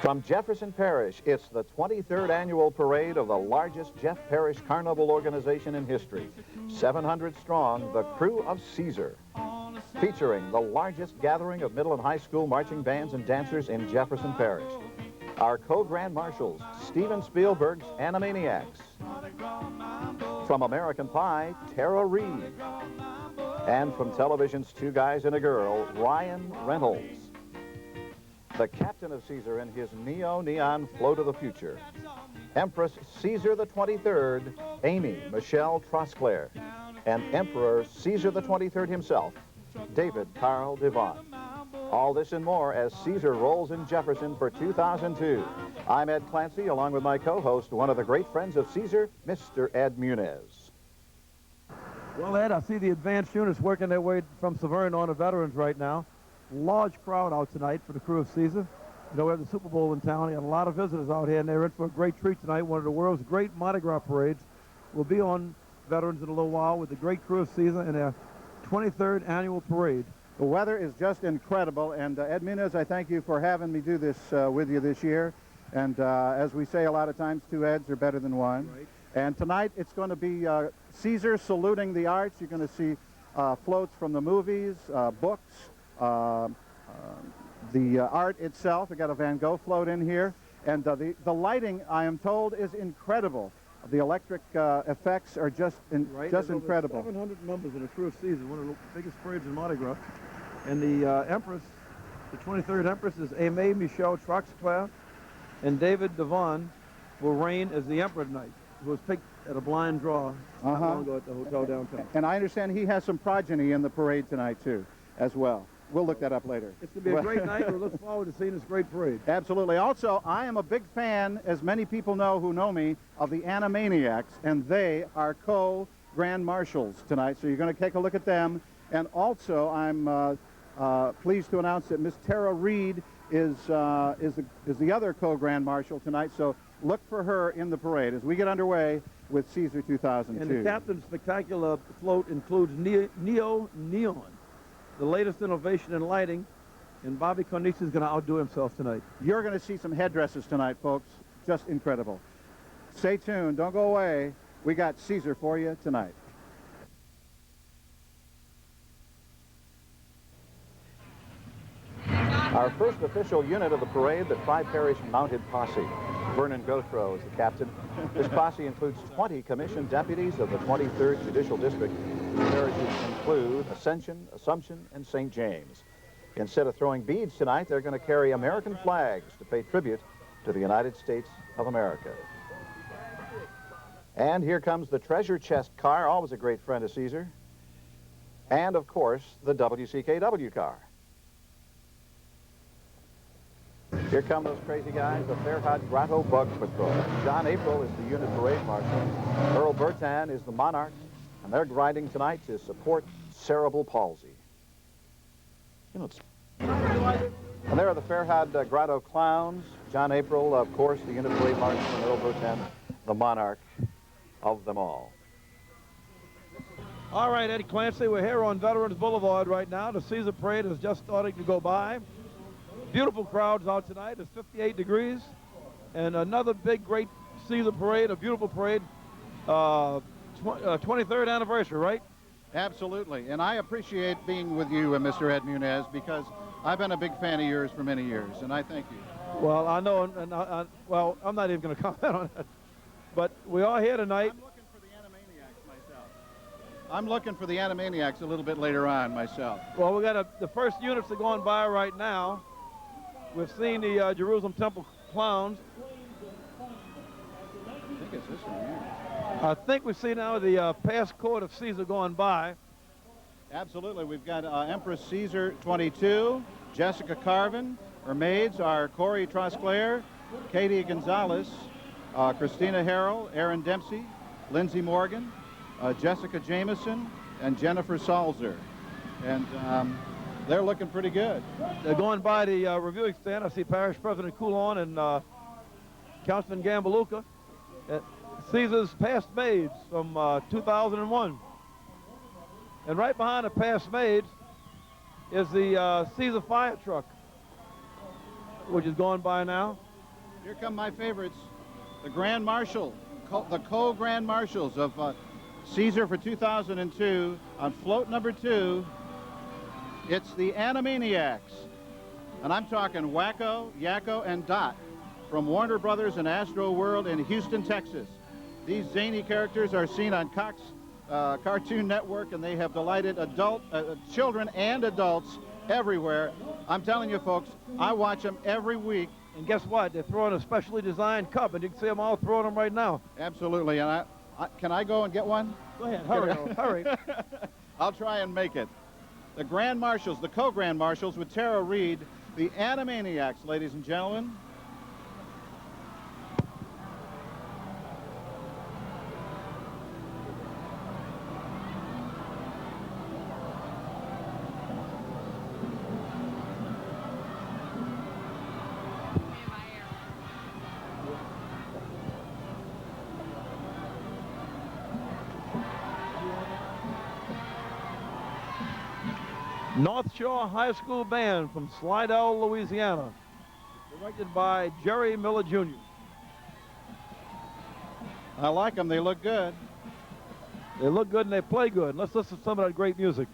From Jefferson Parish, it's the 23rd annual parade of the largest Jeff Parish Carnival organization in history. 700 strong, the Crew of Caesar, featuring the largest gathering of middle and high school marching bands and dancers in Jefferson Parish. Our co-grand marshals, Steven Spielberg's Animaniacs. From American Pie, Tara Reid. And from television's Two Guys and a Girl, Ryan Reynolds. The captain of Caesar in his neo-neon float of the future. Empress Caesar the 23rd, Amy Michelle Trosclair. And Emperor Caesar the 23rd himself, David Carl Devon. All this and more as Caesar rolls in Jefferson for 2002. I'm Ed Clancy, along with my co-host, one of the great friends of Caesar, Mr. Ed Muniz. Well, Ed, I see the advanced units working their way from Severn on to veterans right now. Large crowd out tonight for the Crew of Caesar. You know, we have the Super Bowl in town. We got a lot of visitors out here, and they're in for a great treat tonight. One of the world's great Mardi Gras parades will be on veterans in a little while with the great Crew of Caesar and their 23rd annual parade. The weather is just incredible, and Ed Muniz, I thank you for having me do this with you this year. And as we say a lot of times, two Eds are better than one. Right. And tonight it's going to be Caesar saluting the arts. You're going to see floats from the movies, books, the art itself. We got a Van Gogh float in here, and the lighting, I am told, is incredible. The electric effects are just incredible. 700 members in the Crew of Caesar, one of the biggest parades in Mardi Gras. And the Empress, the 23rd Empress, is Aimee Michelle Troxclair, and David Devon will reign as the Emperor tonight, who was picked at a blind draw not long ago at the hotel downtown. And I understand he has some progeny in the parade tonight, too, as well. We'll look that up later. It's going to be a great night. We look forward to seeing this great parade. Absolutely. Also, I am a big fan, as many people know who know me, of the Animaniacs, and they are co-grand marshals tonight, so you're going to take a look at them. And also, I'm pleased to announce that Miss Tara Reid is the other co-grand marshal tonight, so look for her in the parade as we get underway with Caesar 2002. And the captain's spectacular float includes Neon, the latest innovation in lighting, and Bobby Cornice is going to outdo himself tonight. You're going to see some headdresses tonight, folks. Just incredible. Stay tuned. Don't go away. We got Caesar for you tonight. Our first official unit of the parade, the Tri-Parish Mounted Posse. Vernon Gauthreau is the captain. This posse includes 20 commissioned deputies of the 23rd Judicial District. The parishes include Ascension, Assumption, and St. James. Instead of throwing beads tonight, they're going to carry American flags to pay tribute to the United States of America. And here comes the treasure chest car, always a great friend of Caesar. And, of course, the WCKW car. Here come those crazy guys, the Fairhot Grotto Bug Patrol. John April is the unit parade marshal. Earl Bertan is the monarch, and they're riding tonight to support cerebral palsy. You know, and there are the Fairhot Grotto Clowns. John April, of course, the unit parade marshal, and Earl Bertan, the monarch of them all. All right, Eddie Clancy, we're here on Veterans Boulevard right now. The Caesar Parade is just starting to go by. Beautiful crowds out tonight. It's 58 degrees. And another big, great Caesar Parade, a beautiful parade. 23rd anniversary, right? Absolutely. And I appreciate being with you, Mr. Ed Muniz, because I've been a big fan of yours for many years, and I thank you. Well, I know, and well, I'm not even going to comment on that. But we are here tonight. I'm looking for the Animaniacs myself. I'm looking for the Animaniacs a little bit later on myself. Well, we got the first units are going by right now. We've seen the Jerusalem Temple Clowns. I think it's this one here. I think we see now the past court of Caesar going by. Absolutely. We've got Empress Caesar 22, Jessica Carvin. Her maids are Corey Trosclair, Katie Gonzalez, Christina Harrell, Aaron Dempsey, Lindsay Morgan, Jessica Jameson, and Jennifer Salzer. And they're looking pretty good. They're going by the reviewing stand. I see Parish President Coulon and Councilman Gambaluka. Caesar's past maids from 2001. And right behind the past maids is the Caesar fire truck, which is going by now. Here come my favorites, the Grand Marshal, the co-Grand Marshals of Caesar for 2002. On float number 2, it's the Animaniacs. And I'm talking Wacko, Yakko, and Dot from Warner Brothers and Astro World in Houston, Texas. These zany characters are seen on Cox Cartoon Network, and they have delighted children and adults everywhere. I'm telling you, folks, I watch them every week. And guess what? They're throwing a specially designed cup, and you can see them all throwing them right now. Absolutely. And can I go and get one? Go ahead. Hurry. Hurry. I'll try and make it. The Grand Marshals, the co-Grand Marshals with Tara Reid, the Animaniacs, ladies and gentlemen. North Shore High School Band from Slidell, Louisiana, directed by Jerry Miller Jr. I like them. They look good. They look good and they play good. Let's listen to some of that great music.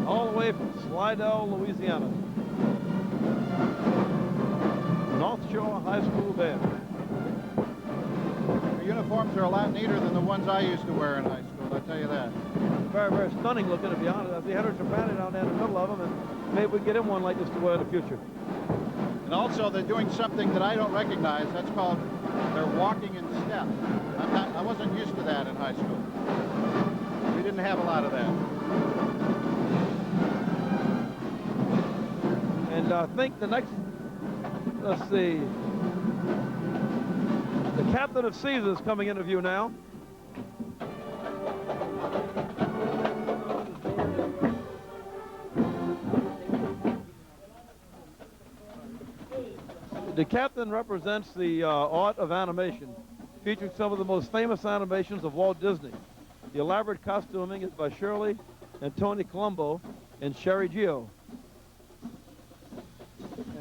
All the way from Slidell, Louisiana. North Shore High School Band. Their uniforms are a lot neater than the ones I used to wear in high school, I'll tell you that. Very, very stunning looking, to be honest. We had a Japan down there in the middle of them, and maybe we can get him one like this to wear in the future. And also, they're doing something that I don't recognize. That's called, they're walking in step. I wasn't used to that in high school. We didn't have a lot of that. And I think the next, let's see, the captain of Caesar is coming into view now. The captain represents the art of animation, featuring some of the most famous animations of Walt Disney. The elaborate costuming is by Shirley and Tony Colombo and Sherry Gio.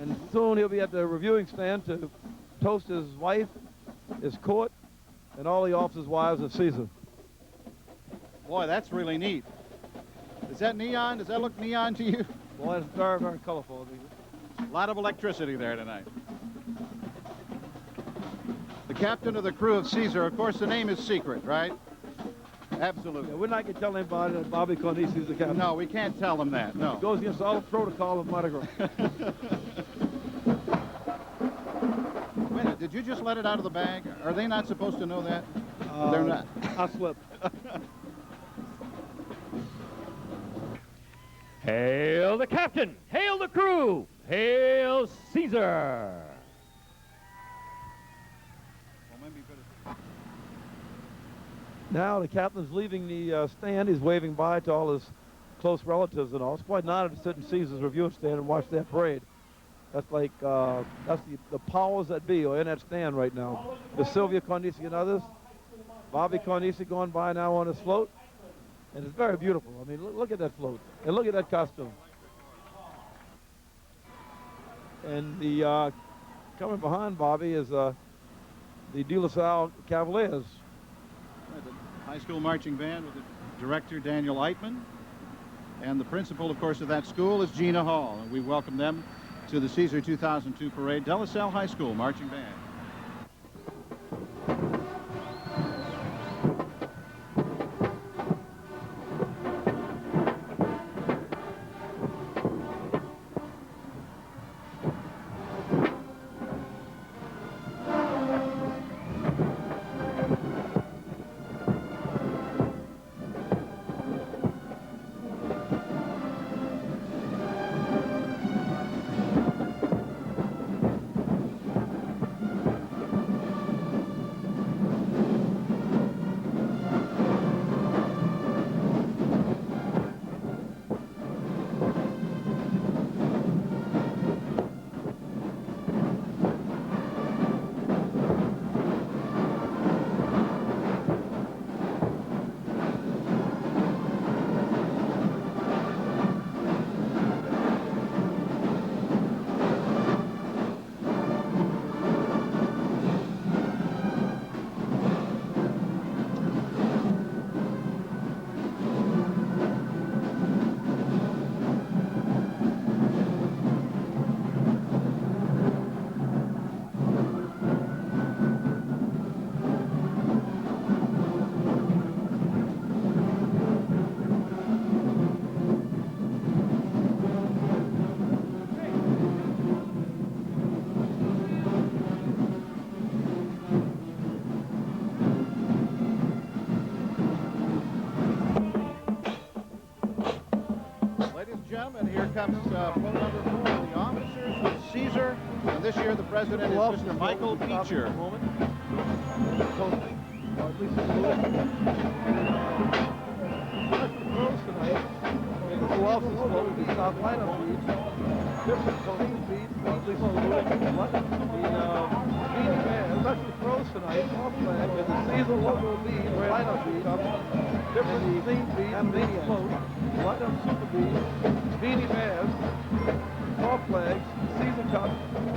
And soon he'll be at the reviewing stand to toast his wife, his court, and all the officers' wives of Caesar. Boy, that's really neat. Is that neon? Does that look neon to you? Boy, it's very, very colorful. A lot of electricity there tonight. The captain of the crew of Caesar, of course, the name is secret, right? Absolutely. Yeah, we're not going to tell anybody that Bobby Cornice is the captain. No, we can't tell them that, no. It goes against all the protocol of Mardi Gras. Wait, did you just let it out of the bag? Are they not supposed to know that? They're not. I slipped. Hail the captain! Hail the crew! Hail Caesar! Now the captain's leaving the stand. He's waving bye to all his close relatives and all. It's quite an honor to sit in Caesar's reviewing stand and watch that parade. That's like, that's the powers that be are in that stand right now. With Sylvia Cornice and others. Bobby Cornice going by now on his float. And it's very beautiful. I mean, look at that float. And look at that costume. And the coming behind Bobby is the De La Salle Cavaliers. The high school marching band with the director, Daniel Eitman. And the principal, of course, of that school is Gina Hall. And we welcome them to the Caesar 2002 parade. De La Salle High School marching band. comes float number 4, the officers of Caesar. And this year the president is Mr. Michael Beecher. Who else is floating? The South lineup beats. Different coaching beats. At least the special throws tonight. Off flag with the season logo beat. Lineup beat. Different theme beat. And Maniacs. Lineup super beat. Beanie Bears. Off flags. Season Cup.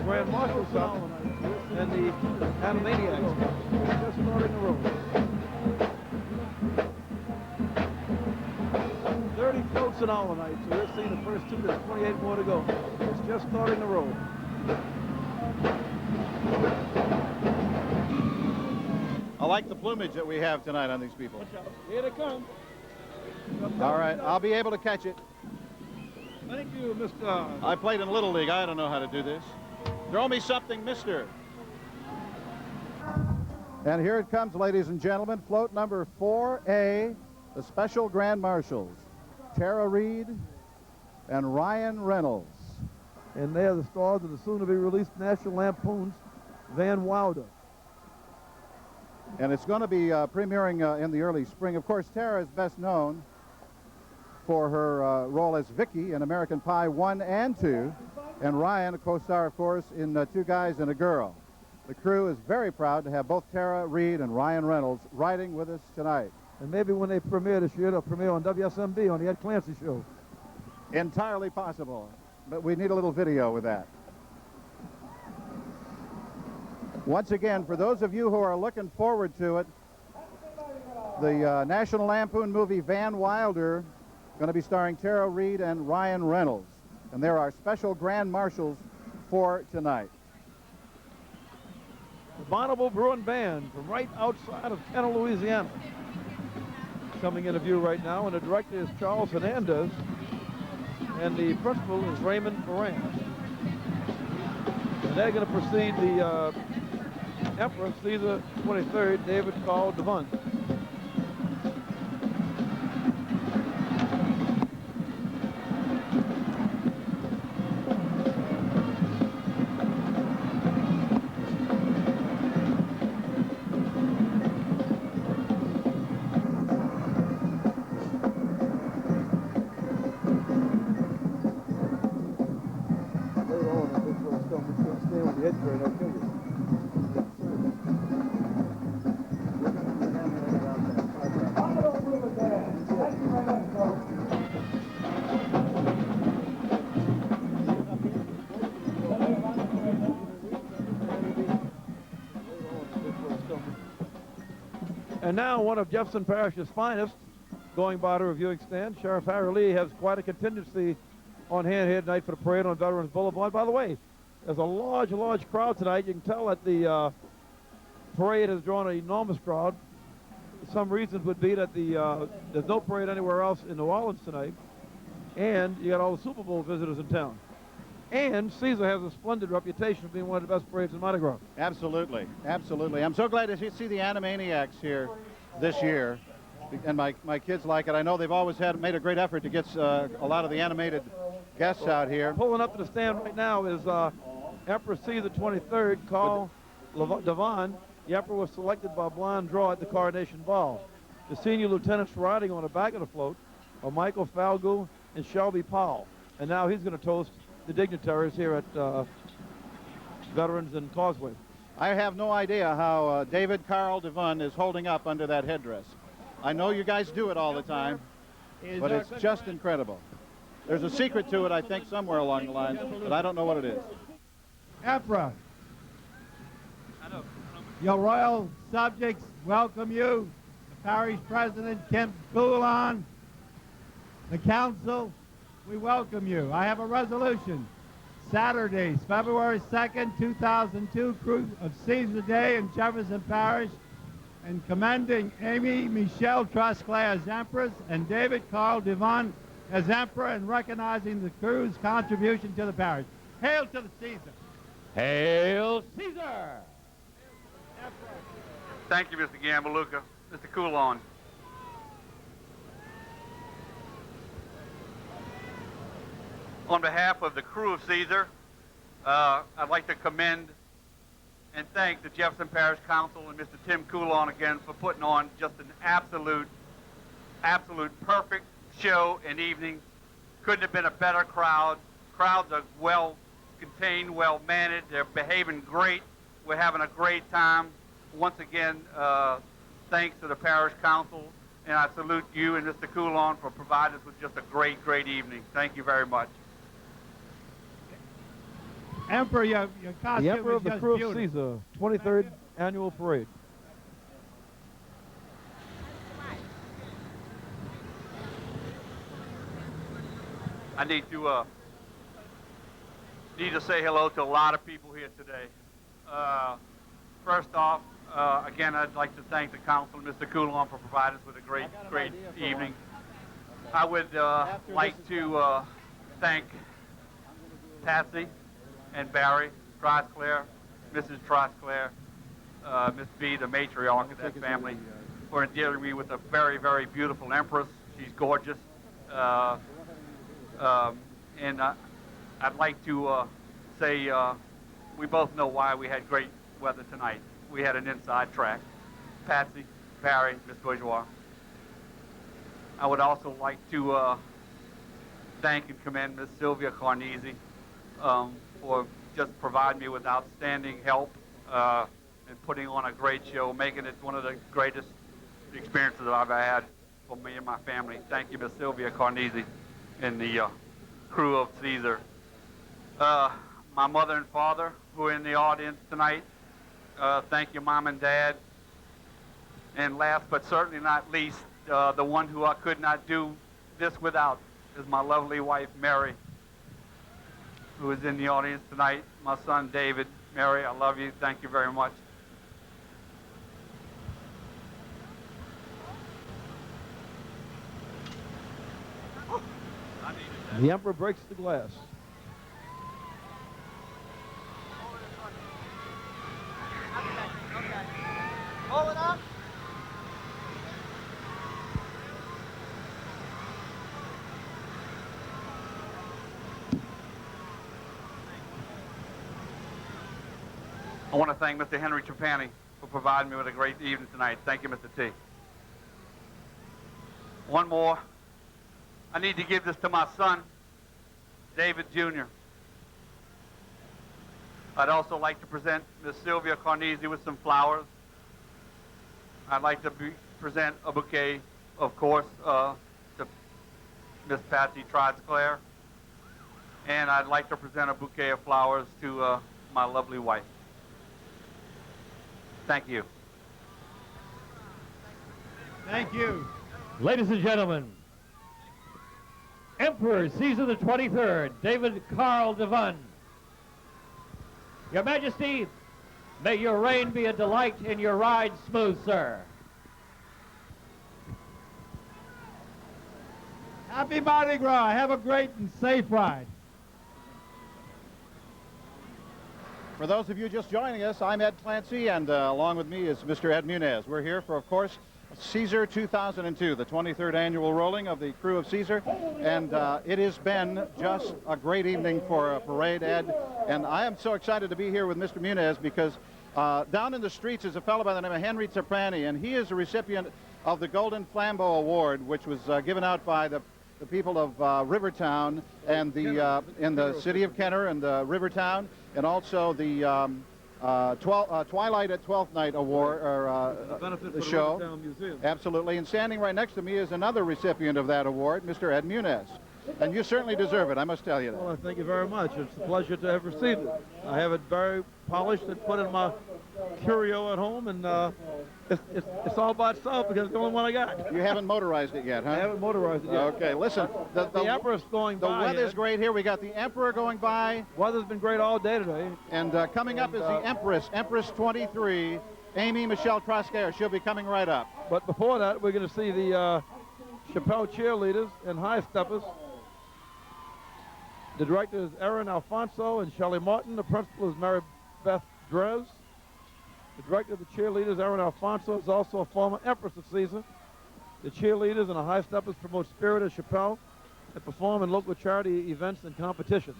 Grand Marshal Cup. And the Animaniacs. Just starting the road. 30 floats an hour night, so we're seeing the first two. There's 28 more to go. It's just starting the road. I like the plumage that we have tonight on these people. Here they come. All right, I'll be able to catch it. Thank you, Mr. I played in Little League. I don't know how to do this. Throw me something, mister. And here it comes, ladies and gentlemen. Float number 4A, the Special Grand Marshals. Tara Reid and Ryan Reynolds. And they are the stars of the soon-to-be-released National Lampoon's Van Wilder. And it's going to be premiering in the early spring. Of course, Tara is best known for her role as Vicky in American Pie 1 and 2. And Ryan, a co-star, of course, in Two Guys and a Girl. The crew is very proud to have both Tara Reid and Ryan Reynolds riding with us tonight. And maybe when they premiere this year, they'll premiere on WSMB on the Ed Clancy Show. Entirely possible, but we need a little video with that. Once again, for those of you who are looking forward to it, the National Lampoon movie Van Wilder, going to be starring Tara Reid and Ryan Reynolds. And there are special grand marshals for tonight. The Bonneville Bruin Band from right outside of Kenner, Louisiana. Coming into view right now, and the director is Charles Hernandez, and the principal is Raymond Moran. And they're going to precede the Emperor Caesar 23rd, David Carl Devon. And now one of Jefferson Parish's finest, going by the reviewing stand, Sheriff Harry Lee has quite a contingency on hand here tonight for the parade on Veterans Boulevard. By the way, there's a large crowd tonight. You can tell that the parade has drawn an enormous crowd. Some reasons would be that there's no parade anywhere else in New Orleans tonight, and you got all the Super Bowl visitors in town. And Caesar has a splendid reputation of being one of the best parades in Mardi Gras. Absolutely, absolutely. I'm so glad to see the Animaniacs here this year, and my kids like it. I know they've always made a great effort to get a lot of the animated guests out here. Pulling up to the stand right now is Emperor Caesar 23rd, Carl Devon. The Emperor was selected by blind draw at the Coronation Ball. The senior lieutenants riding on the back of the float are Michael Falgout and Shelby Powell. And now he's going to toast the dignitaries here at Veterans and Causeway. I have no idea how David Carl Devon is holding up under that headdress. I know you guys do it all the time, but it's just incredible. There's a secret to it, I think, somewhere along the line, but I don't know what it is. Emperor, your royal subjects welcome you. The parish president, Kim Boulon, the council, we welcome you. I have a resolution. Saturday, February 2nd, 2002, Cruise of Caesar Day in Jefferson Parish, and commending Amy Michelle Trusclay as Empress and David Carl Devon as Emperor, and recognizing the crew's contribution to the parish. Hail to the Caesar. Hail Caesar! Thank you, Mr. Gambaluka. Mr. Coulon. On behalf of the crew of Caesar, I'd like to commend and thank the Jefferson Parish Council and Mr. Tim Coulon again for putting on just an absolute perfect show and evening. Couldn't have been a better crowd. Crowds are well contained, well managed. They're behaving great. We're having a great time. Once again, thanks to the Parish Council, and I salute you and Mr. Coulon for providing us with just a great, great evening. Thank you very much. Emperor, your costume The Emperor is of the just Crew of beautiful. Caesar, 23rd Annual Parade. I need to say hello to a lot of people here today. First off, again, I'd like to thank the council and Mr. Coulon for providing us with a great evening. I would like to thank Patsy and Barry Trosclair, Mrs. Trosclair, Miss B, the matriarch of that family, for endearing me with a very, very beautiful empress. She's gorgeous. And I'd like to say we both know why we had great weather tonight. We had an inside track. Patsy, Barry, Miss Bourgeois. I would also like to thank and commend Miss Sylvia Carnesi for just providing me with outstanding help and putting on a great show, making it one of the greatest experiences that I've had for me and my family. Thank you, Miss Sylvia Carnesi and the crew of Caesar. My mother and father who are in the audience tonight, thank you, Mom and Dad. And last but certainly not least, the one who I could not do this without is my lovely wife, Mary, who is in the audience tonight. My son, David. Mary, I love you. Thank you very much. The Emperor breaks the glass. Hold it up. I want to thank Mr. Henry Trapani for providing me with a great evening tonight. Thank you, Mr. T. One more. I need to give this to my son, David Jr. I'd also like to present Miss Sylvia Carnesi with some flowers. I'd like to present a bouquet, of course, to Miss Patsy Trosclair. And I'd like to present a bouquet of flowers to my lovely wife. Thank you. Thank you. Ladies and gentlemen, Emperor Caesar the 23rd, David Carl Devon. Your Majesty, may your reign be a delight and your ride smooth, sir. Happy Mardi Gras. Have a great and safe ride. For those of you just joining us, I'm Ed Clancy, and along with me is Mr. Ed Munez. We're here for, of course, Caesar 2002, the 23rd annual rolling of the Crew of Caesar, and it has been just a great evening for a parade, Ed, and I am so excited to be here with Mr. Munez because down in the streets is a fellow by the name of Henry Trapani, and he is a recipient of the Golden Flambeau Award, which was given out by the people of Rivertown and the in the city of Kenner and Rivertown, and also the Twilight at Twelfth Night Award, or the show. Rivertown Museum. Absolutely. And standing right next to me is another recipient of that award, Mr. Ed Munez. And you certainly deserve it, I must tell you that. Well, I thank you very much. It's a pleasure to have received it. I have it very polished and put in my curio at home, and it's all by itself because it's the only one I got. You haven't motorized it yet, huh? I haven't motorized it yet. Okay, listen. The Emperor's going The by. weather's Ed. great here. We got the Emperor going by. Weather's been great all day today. And coming up is the Empress 23, Amy Michelle Trosclair. She'll be coming right up. But before that, we're going to see the Chappelle cheerleaders and high steppers. The director is Erin Alfonso and Shelley Martin. The principal is Mary Beth Drez. The director of the cheerleaders, Erin Alfonso, is also a former Empress of Caesar. The cheerleaders and the high steppers promote spirit of Chappelle and perform in local charity events and competitions.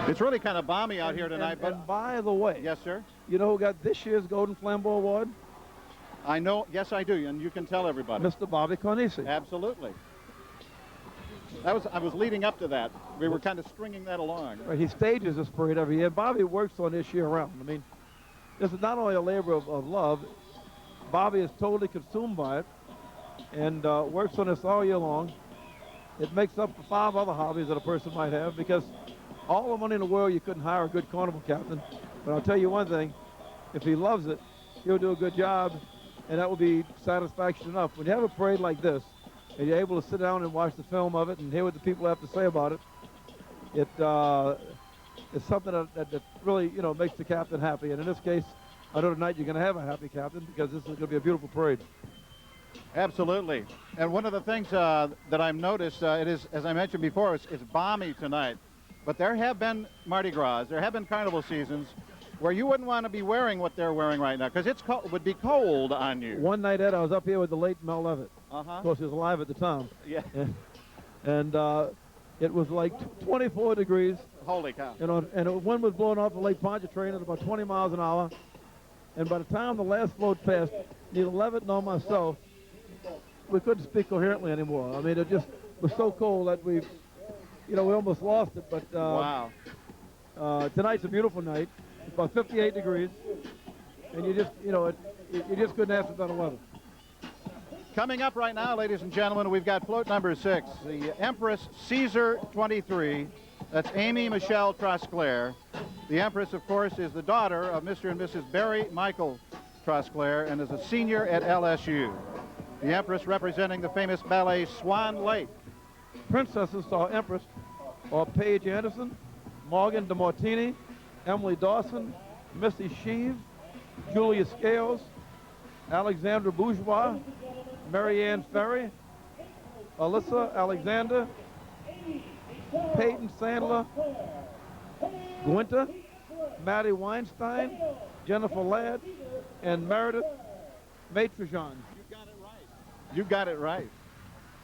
It's really kind of balmy out here tonight. And by the way, yes, sir. You know who got this year's Golden Flambeau Award? I know. Yes, I do, and you can tell everybody. Mr. Bobby Cornisi. Absolutely. I was leading up to that. We were kind of stringing that along. Right, he stages this parade every year. Bobby works on this year round. I mean, this is not only a labor of love. Bobby is totally consumed by it and works on this all year long. It makes up for 5 other hobbies that a person might have, because all the money in the world, you couldn't hire a good carnival captain. But I'll tell you one thing, if he loves it, he'll do a good job, and that will be satisfaction enough. When you have a parade like this, and you're able to sit down and watch the film of it and hear what the people have to say about it, it's something that really, you know, makes the captain happy. And in this case, I know tonight you're going to have a happy captain, because this is going to be a beautiful parade. Absolutely. And one of the things that I've noticed, it is, as I mentioned before, it's balmy tonight. But there have been Mardi Gras, there have been carnival seasons where you wouldn't want to be wearing what they're wearing right now, because it would be cold on you. One night, Ed, I was up here with the late Mel Levitt. Of course, he was alive at the time. Yeah. And it was like 24 degrees. Holy cow. You know, and the wind was blowing off the Lake Pontchartrain at about 20 miles an hour. And by the time the last float passed, neither Levitt nor myself, we couldn't speak coherently anymore. I mean, it just was so cold that we almost lost it. But wow. Tonight's a beautiful night. It's about 58 degrees, and you just couldn't ask for better weather. Coming up right now, ladies and gentlemen, we've got float number 6, the Empress Caesar 23. That's Amy Michelle Trosclair. The Empress, of course, is the daughter of Mr. and Mrs. Barry Michael Trosclair and is a senior at LSU. The Empress representing the famous ballet Swan Lake. Princesses saw Empress are Paige Anderson, Morgan DeMartini, Emily Dawson, Missy Sheave, Julia Scales, Alexandra Bourgeois, Marianne Ferry, Alyssa Alexander, Peyton Sandler, Gwynta, Maddie Weinstein, Jennifer Ladd, and Meredith Maitrejean. You got it right. You got it right.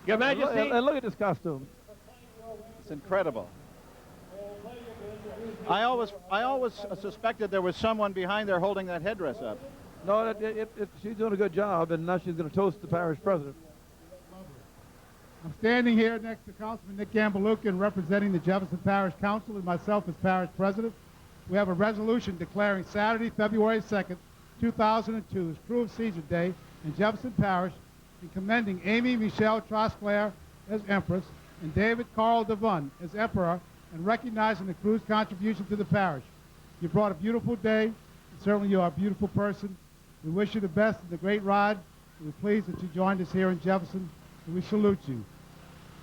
Your Majesty. And look at this costume. It's incredible. I always suspected there was someone behind there holding that headdress up. No, she's doing a good job, and now she's going to toast the parish president. I'm standing here next to Councilman Nick Gambalukin, representing the Jefferson Parish Council, and myself as parish president. We have a resolution declaring Saturday, February 2nd, 2002 as Crew of Caesar Day in Jefferson Parish, and commending Amy Michelle Trosclair as Empress and David Carl Devon as Emperor, and recognizing the crew's contribution to the parish. You brought a beautiful day, and certainly you are a beautiful person. We wish you the best in the great ride. We're pleased that you joined us here in Jefferson, and we salute you.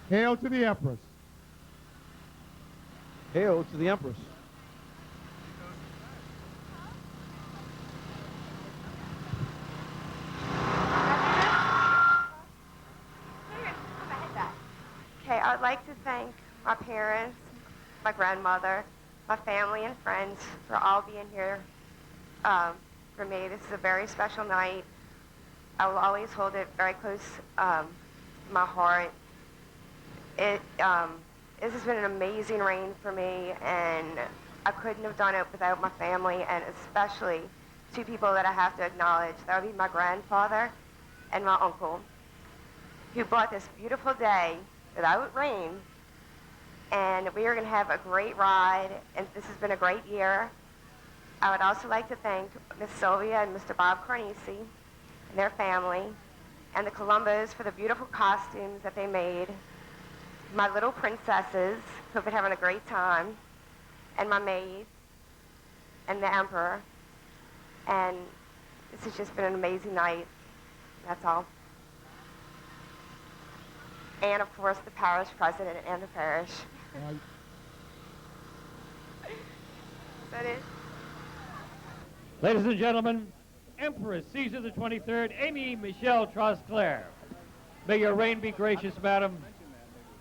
Hail to the Empress. Hail to the Empress. Okay, I'd like to thank my parents, my grandmother, my family and friends for all being here for me. This is a very special night. I will always hold it very close to my heart. This has been an amazing reign for me, and I couldn't have done it without my family, and especially 2 people that I have to acknowledge. That would be my grandfather and my uncle, who brought this beautiful day without rain, and we are going to have a great ride, and this has been a great year. I would also like to thank Miss Sylvia and Mr. Bob Cornisi and their family, and the Columbus for the beautiful costumes that they made, my little princesses who have been having a great time, and my maids, and the Emperor, and this has just been an amazing night. That's all. And, of course, the parish president and the parish. Is that it? Ladies and gentlemen, Empress Caesar the 23rd, Amy Michelle Trosclair. May your reign be gracious, madam,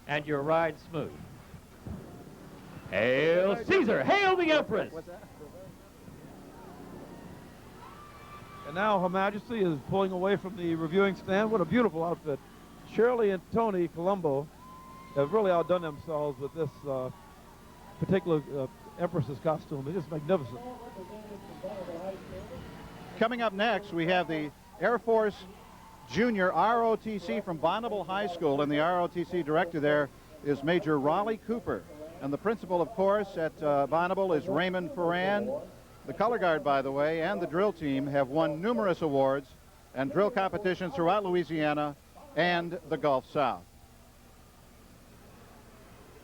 and your ride smooth. Hail Caesar! Hail the Empress! And now Her Majesty is pulling away from the reviewing stand. What a beautiful outfit. Shirley and Tony Colombo have really outdone themselves with this particular Empress's costume. It is magnificent. Coming up next, we have the Air Force Junior ROTC from Bonneville High School, and the ROTC director there is Major Raleigh Cooper. And the principal, of course, at Bonneville is Raymond Ferran. The color guard, by the way, and the drill team have won numerous awards and drill competitions throughout Louisiana and the Gulf South.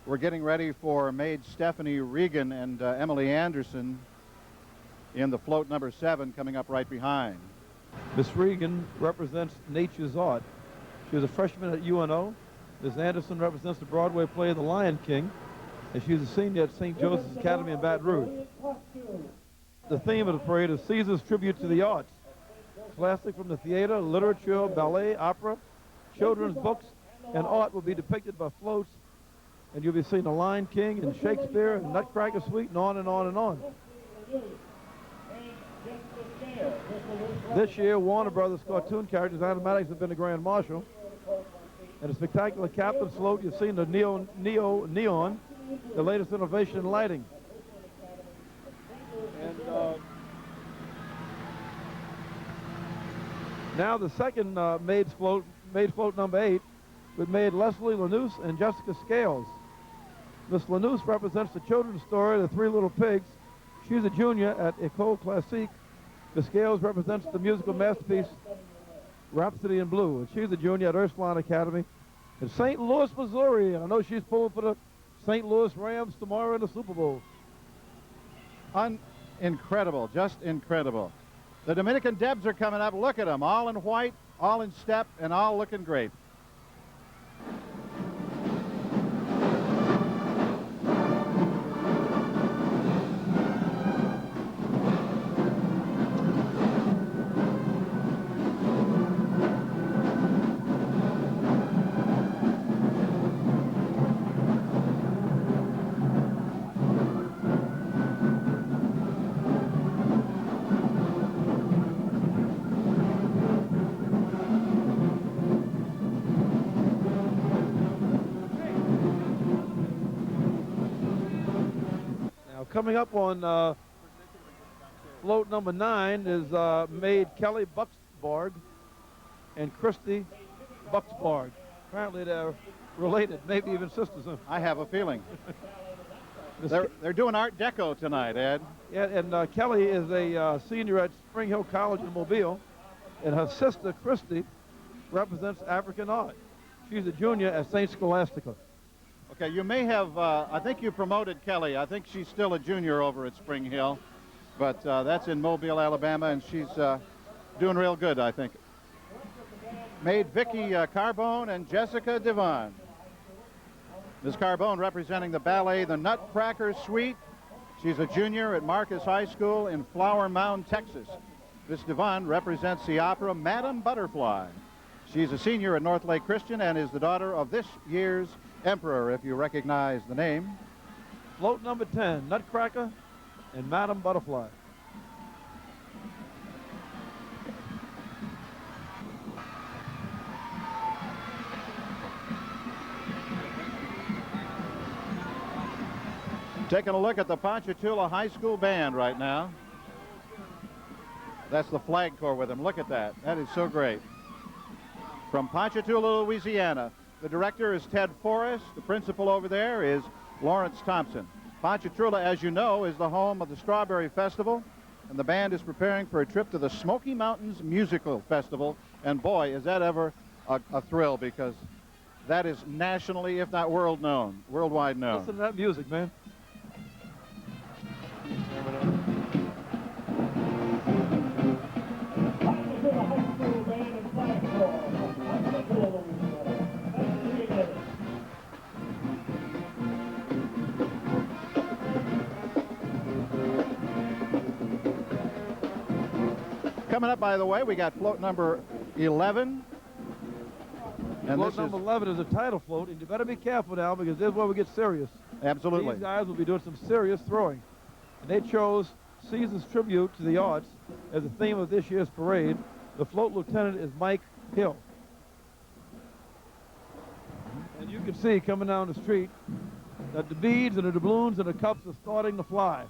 We're getting ready for Maid Stephanie Regan and Emily Anderson in the float number 7 coming up right behind. Miss Regan represents Nature's Art. She was a freshman at UNO. Ms. Anderson represents the Broadway play The Lion King, and she's a senior at St. Joseph's Academy in Baton Rouge. The theme of the parade is Caesar's Tribute to the Arts. Classic from the theater, literature, ballet, opera, children's books, and art will be depicted by floats, and you'll be seeing The Lion King and Shakespeare and Nutcracker Suite and on and on and on. This year, Warner Brothers cartoon characters animatics have been the Grand Marshal. And a spectacular captain float, you've seen the neon, the latest innovation in lighting. And now the second maid's float number 8, with Maid Leslie Lanous and Jessica Scales. Miss Lanous represents the children's story, The Three Little Pigs. She's a junior at École Classique. Miss Scales represents the musical masterpiece, Rhapsody in Blue. And she's a junior at Ursuline Academy in St. Louis, Missouri. I know she's pulling for the St. Louis Rams tomorrow in the Super Bowl. Incredible, just incredible. The Dominican Debs are coming up. Look at them, all in white, all in step, and all looking great. Coming up on float number 9 is Maid Kelly Buxbarg and Christy Buxbarg. Apparently they're related, maybe even sisters. I have a feeling. They're doing Art Deco tonight, Ed. Yeah, and Kelly is a senior at Spring Hill College in Mobile, and her sister, Christy, represents African art. She's a junior at St. Scholastica. Okay, you may have, I think you promoted Kelly. I think she's still a junior over at Spring Hill, but that's in Mobile, Alabama, and she's doing real good, I think. Maid Vicky Carbone and Jessica Devon. Ms. Carbone representing the ballet The Nutcracker Suite. She's a junior at Marcus High School in Flower Mound, Texas. Ms. Devon represents the opera Madame Butterfly. She's a senior at North Lake Christian and is the daughter of this year's Emperor, if you recognize the name. Float number 10, Nutcracker and Madame Butterfly. Taking a look at the Ponchatoula High School band right now. That's the flag corps with them. Look at that. That is so great. From Ponchatoula, Louisiana. The director is Ted Forrest. The principal over there is Lawrence Thompson. Ponchatoula, as you know, is the home of the Strawberry Festival, and the band is preparing for a trip to the Smoky Mountains Musical Festival. And boy, is that ever a thrill, because that is nationally, if not worldwide known. Listen to that music, man. Coming up, by the way, we got float number 11. And float number 11 is a title float, and you better be careful now, because this is where we get serious. Absolutely. These guys will be doing some serious throwing. And they chose Caesar's tribute to the arts as the theme of this year's parade. The float lieutenant is Mike Hill. And you can see coming down the street that the beads and the doubloons and the cups are starting to fly.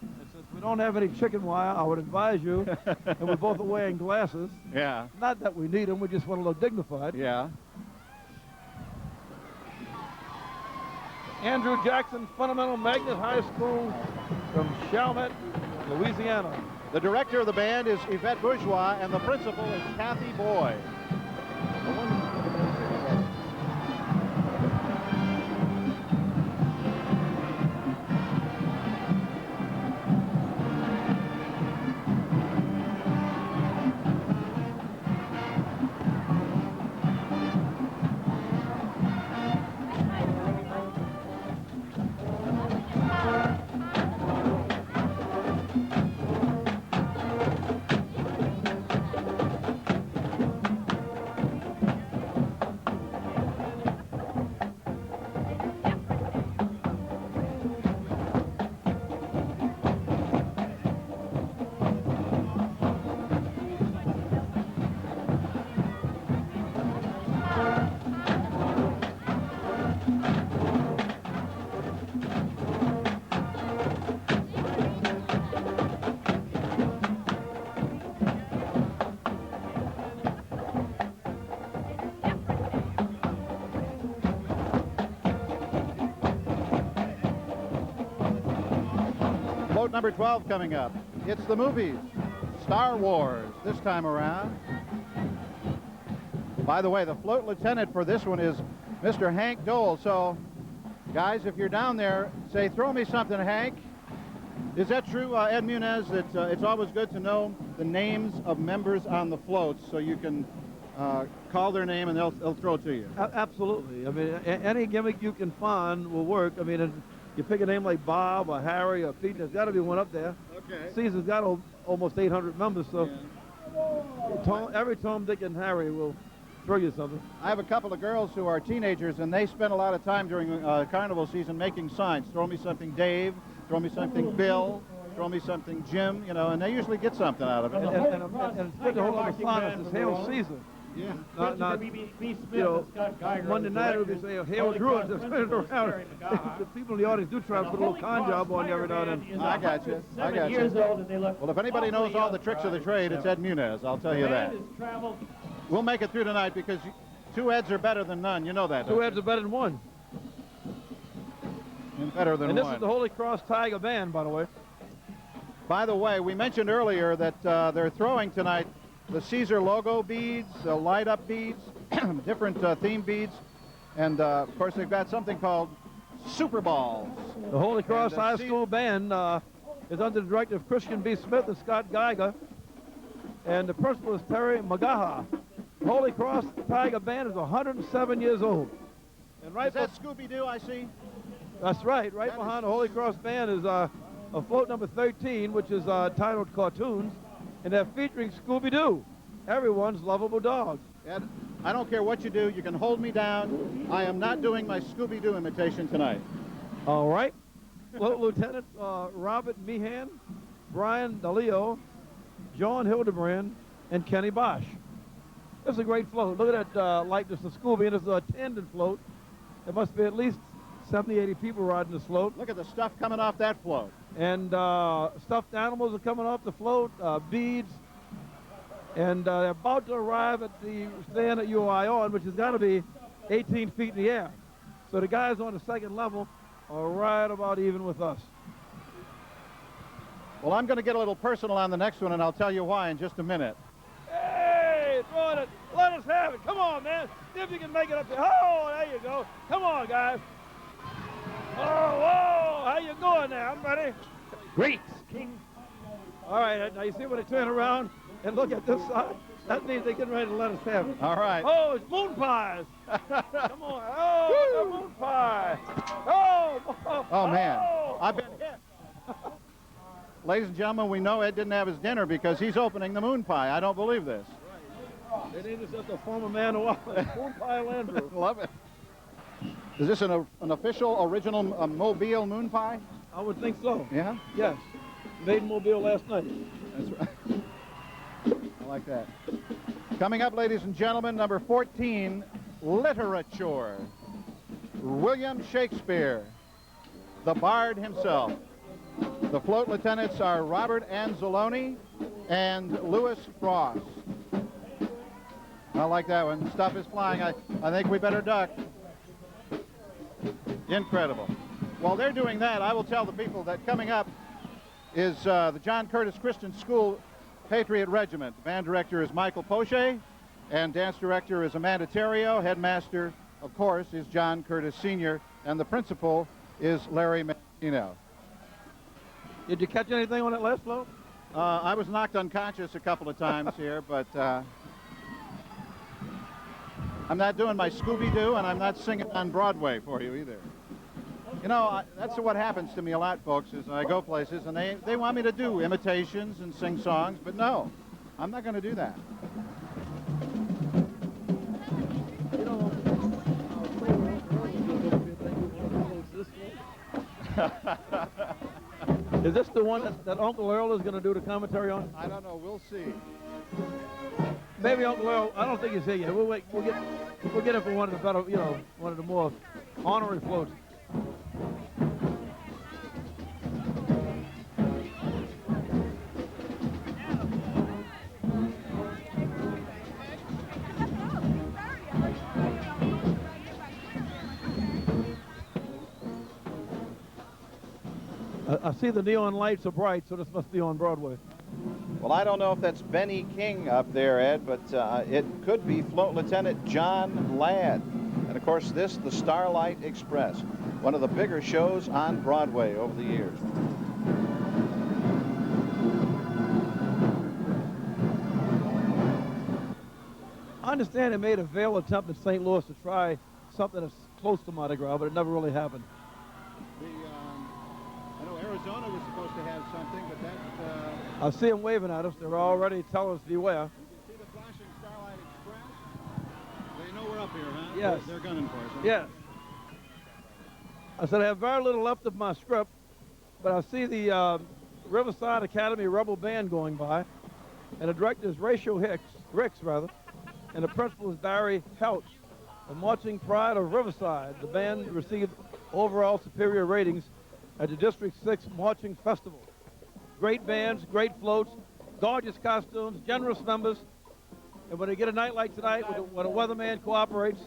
And since we don't have any chicken wire, I would advise you, and we both are wearing glasses. Yeah. Not that we need them, we just want to look dignified. Yeah. Andrew Jackson Fundamental Magnet High School from Chalmette, Louisiana. The director of the band is Yvette Bourgeois, and the principal is Kathy Boy. Float number 12 coming up. It's the movies, Star Wars, this time around. By the way, the float lieutenant for this one is Mr. Hank Dole. So, guys, if you're down there, say, throw me something, Hank. Is that true, Ed Munez, that it's always good to know the names of members on the floats so you can call their name and they'll throw it to you? Absolutely. I mean, any gimmick you can find will work. I mean, you pick a name like Bob or Harry or Pete, there's got to be one up there. Okay. Caesar's got almost 800 members, so every Tom, Dick, and Harry will throw you something. I have a couple of girls who are teenagers, and they spend a lot of time during carnival season making signs. Throw me something, Dave. Throw me something, Bill. Throw me something, Jim. You know, and they usually get something out of it. And it's good to hold on the sign. It's Hail Caesar. Yeah. Not, you know, Monday night it would be saying, Hail Drew, just spin it around. The people in the audience do try to put a little con job on you every now and then. I got you. I got you. Well, if anybody knows all the tricks of the trade, it's Ed Munez. I'll tell you that. We'll make it through tonight because 2 Eds are better than none. You know that. 2 Eds are better than 1. And better than 1. And this is the Holy Cross Tiger Band, by the way. By the way, we mentioned earlier that they're throwing tonight the Caesar logo beads, light-up beads, different theme beads, and of course they've got something called Super Balls. The Holy Cross High School Band is under the direction of Christian B. Smith and Scott Geiger, and the principal is Terry Magaha. The Holy Cross Tiger Band is 107 years old. And right is that Scooby-Doo I see? That's right. Right behind the Holy Cross Band is a float number 13, which is titled Cartoons. And they're featuring Scooby-Doo, everyone's lovable dog. Ed, I don't care what you do. You can hold me down. I am not doing my Scooby-Doo imitation tonight. All right. Float Lieutenant Robert Meehan, Brian DeLeo, John Hildebrand, and Kenny Bosch. This is a great float. Look at that likeness of Scooby, and it's a tandem float. There must be at least 70, 80 people riding this float. Look at the stuff coming off that float. And stuffed animals are coming off the float, beads, and they're about to arrive at the stand that you are on, which has got to be 18 feet in the air. So the guys on the second level are right about even with us. Well, I'm going to get a little personal on the next one, and I'll tell you why in just a minute. Hey, throwing it. Let us have it. Come on, man. See if you can make it up there. Oh, there you go. Come on, guys. Oh, whoa, how you going there? I'm ready. Great, King. All right, now you see when they turn around and look at this side? That means they're getting ready to let us have it. All right. Oh, it's moon pies. Come on. Oh, the moon pie. Oh, man. I've been hit. Ladies and gentlemen, we know Ed didn't have his dinner because he's opening the moon pie. I don't believe this. They need us at the former man who moon pie Landrew. Love it. Is this an official, original Mobile moon pie? I would think so. Yeah? Yes. Maidenmobile last night. That's right. I like that. Coming up, ladies and gentlemen, number 14, literature. William Shakespeare, the Bard himself. The float lieutenants are Robert Anzalone and Lewis Frost. I like that one. Stuff is flying. I think we better duck. Incredible. While they're doing that, I will tell the people that coming up is the John Curtis Christian School Patriot Regiment. The band director is Michael Poche, and dance director is Amanda Terrio. Headmaster, of course, is John Curtis Sr., and the principal is Larry Messino. Did you catch anything on that last float? I was knocked unconscious a couple of times here, but I'm not doing my Scooby-Doo, and I'm not singing on Broadway for you either. You know, that's what happens to me a lot, folks, is I go places, and they want me to do imitations and sing songs, but no, I'm not going to do that. Is this the one that Uncle Earl is going to do the commentary on? I don't know. We'll see. Maybe Uncle Earl. I don't think he's here yet. We'll wait. We'll get him for one of the better, one of the more honorary floats. I see the neon lights are bright, so this must be on Broadway. Well, I don't know if that's Benny King up there, Ed, but it could be Float Lieutenant John Ladd. And, of course, this, the Starlight Express, one of the bigger shows on Broadway over the years. I understand they made a veiled attempt in St. Louis to try something that's close to Mardi Gras, but it never really happened. I know Arizona was supposed to have something, but that... I see them waving at us. They're already telling us beware. You see the flashing Starlight Express? They know we're up here, huh? Yes. They're gunning for us. Huh? Yes. I said I have very little left of my script, but I see the Riverside Academy Rebel Band going by, and the director is Rachel Ricks, and the principal is Barry Heltz. The Marching Pride of Riverside. The band received overall superior ratings at the District 6 Marching Festival. Great bands, great floats, gorgeous costumes, generous members. And when they get a night like tonight, when a weatherman cooperates,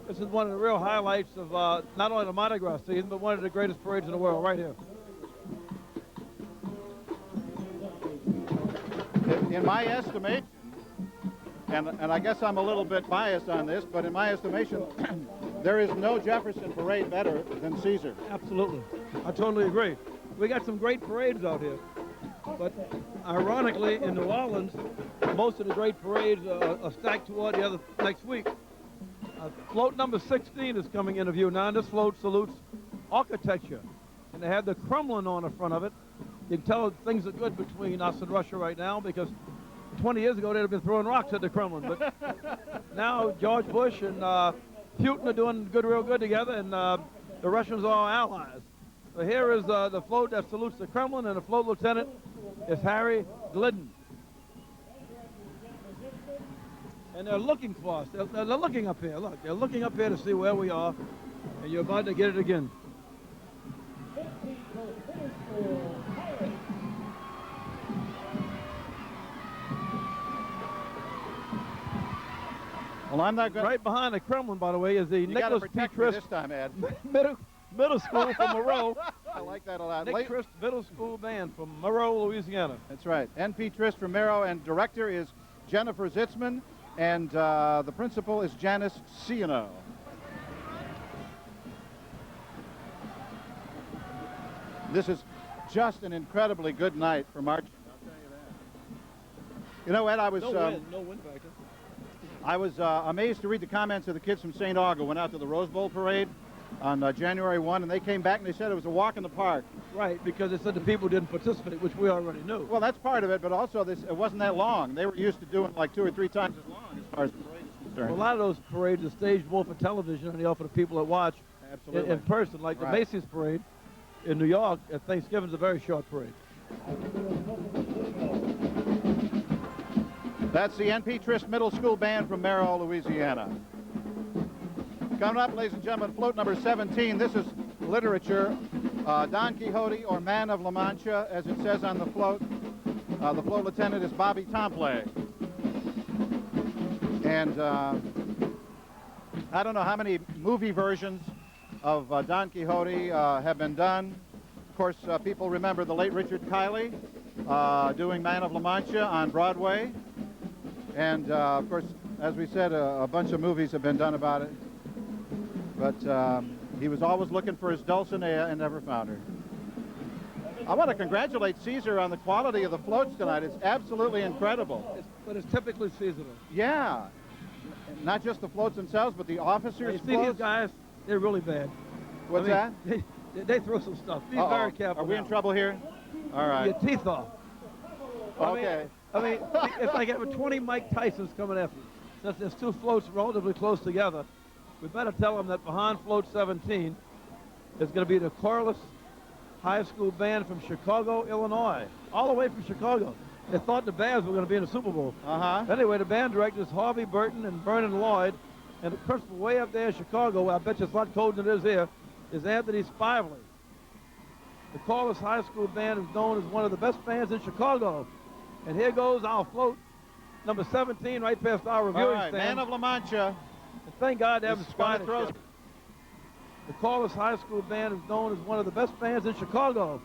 this is one of the real highlights of not only the Mardi Gras season, but one of the greatest parades in the world, right here. In my estimation, and I guess I'm a little bit biased on this, but in my estimation, there is no Jefferson parade better than Caesar. Absolutely. I totally agree. We got some great parades out here. But ironically, in New Orleans, most of the great parades are stacked toward the other next week. Float number 16 is coming into view now, and this float salutes architecture. And they have the Kremlin on the front of it. You can tell things are good between us and Russia right now, because 20 years ago they'd have been throwing rocks at the Kremlin. But now George Bush and Putin are doing real good together, and the Russians are our allies. So here is the float that salutes the Kremlin, and the float lieutenant is Harry Glidden. And they're looking for us. They're looking up here. Look, they're looking up here to see where we are, and you're about to get it again. Well, I'm not going. Right behind the Kremlin, by the way, is the You Nicholas P. protect me Trist this time, Ed. middle school from Moreau. I like that a lot. Nick Trist Middle School Band from Moreau, Louisiana. That's right. N.P. Trist from Moreau, and director is Jennifer Zitzman, and the principal is Janice Ciano. This is just an incredibly good night for marching. I'll tell you that. You know, Ed, No wind factor. I was amazed to read the comments of the kids from St. Aug who went out to the Rose Bowl parade on January 1, and they came back and they said it was a walk in the park. Right, because they said the people didn't participate, which we already knew. Well, that's part of it, but also it wasn't that long. They were used to doing like 2 or 3 times as long as far as the parade is concerned. Well, a lot of those parades are staged more for television and they offer the people that watch in person, like the Macy's parade in New York at Thanksgiving is a very short parade. That's the N.P. Trist Middle School Band from Merrill, Louisiana. Coming up, ladies and gentlemen, float number 17. This is literature. Don Quixote, or Man of La Mancha, as it says on the float. The float lieutenant is Bobby Tomplay. And I don't know how many movie versions of Don Quixote have been done. Of course, people remember the late Richard Kiley doing Man of La Mancha on Broadway. And, of course, as we said, a bunch of movies have been done about it. But he was always looking for his Dulcinea and never found her. I want to congratulate Caesar on the quality of the floats tonight. It's absolutely incredible. But it's typically seasonal. Yeah. Not just the floats themselves, but the officers' You see these guys, they're really bad. What's that? They throw some stuff. Be very careful. Are we in trouble here? All right. Your teeth off. Okay. I mean, it's like having 20 Mike Tysons coming after you. Since there's two floats relatively close together, we better tell them that behind float 17 is going to be the Corliss High School Band from Chicago, Illinois, all the way from Chicago. They thought the Bears were going to be in the Super Bowl. Anyway, the band directors Harvey Burton and Vernon Lloyd, and the principal way up there in Chicago, where I bet you it's a lot colder than it is here, is Anthony Spively. The Corliss High School Band is known as one of the best bands in Chicago. And here goes our float, number 17, right past our reviewing stand. Man of La Mancha. And thank God they haven't Spanish. The Corliss High School Band is known as one of the best bands in Chicago.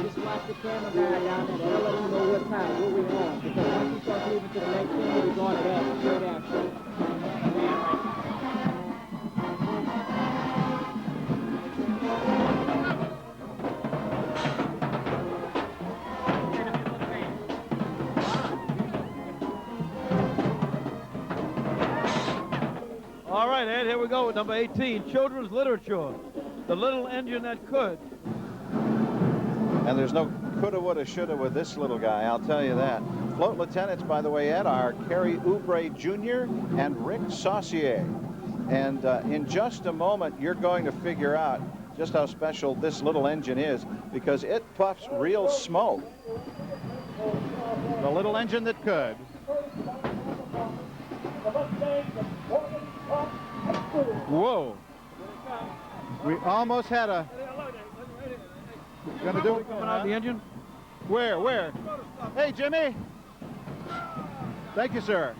Just watch the camera guy down there. That'll let you know what time, what we're on. Because once you start moving to the next thing, we're going to that straight after. All right, Ed, here we go with number 18, Children's Literature, The Little Engine That Could. And there's no coulda, woulda, shoulda with this little guy, I'll tell you that. Float lieutenants, by the way, Ed, are Kerry Oubre Jr. and Rick Saucier. And in just a moment, you're going to figure out just how special this little engine is, because it puffs real smoke. The little engine that could. Whoa. We almost had a... Gonna do it coming out of the engine? Where? Hey, Jimmy. Thank you, sir.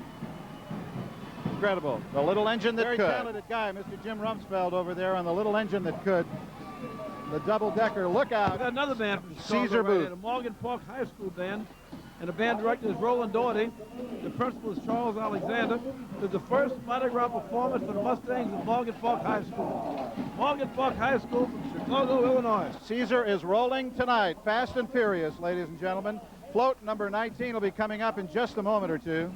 Incredible. The little engine that could. Very talented guy, Mr. Jim Rumsfeld over there on the little engine that could. The double-decker. Look out. We got another band from Chicago, Caesar right Booth. here, the Morgan Park High School Band. And the band director is Roland Doherty. The principal is Charles Alexander. It's the first Mardi Gras performance for the Mustangs at Morgan Park High School. Morgan Park High School from Chicago, Illinois. Caesar is rolling tonight, fast and furious, ladies and gentlemen. Float number 19 will be coming up in just a moment or two.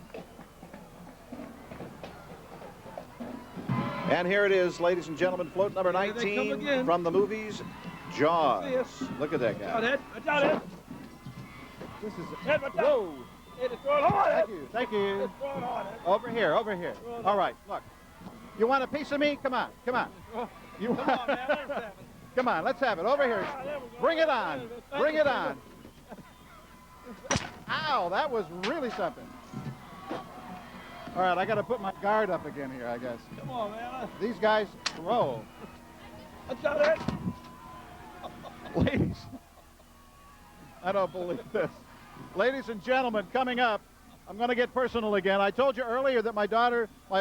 And here it is, ladies and gentlemen, float number 19 from the movies Jaws. Look at that guy. Watch out, Ed. This is... Whoa. Thank you. Over here. All right, look. You want a piece of me? Come on. Come on, man, let's have it. Come on, let's have it. Over here. Bring it on. Ow, that was really something. All right, I got to put my guard up again here, I guess. Come on, man. These guys throw. Watch out, Ed. Ladies, I don't believe this. Ladies and gentlemen, coming up, I'm going to get personal again. I told you earlier that my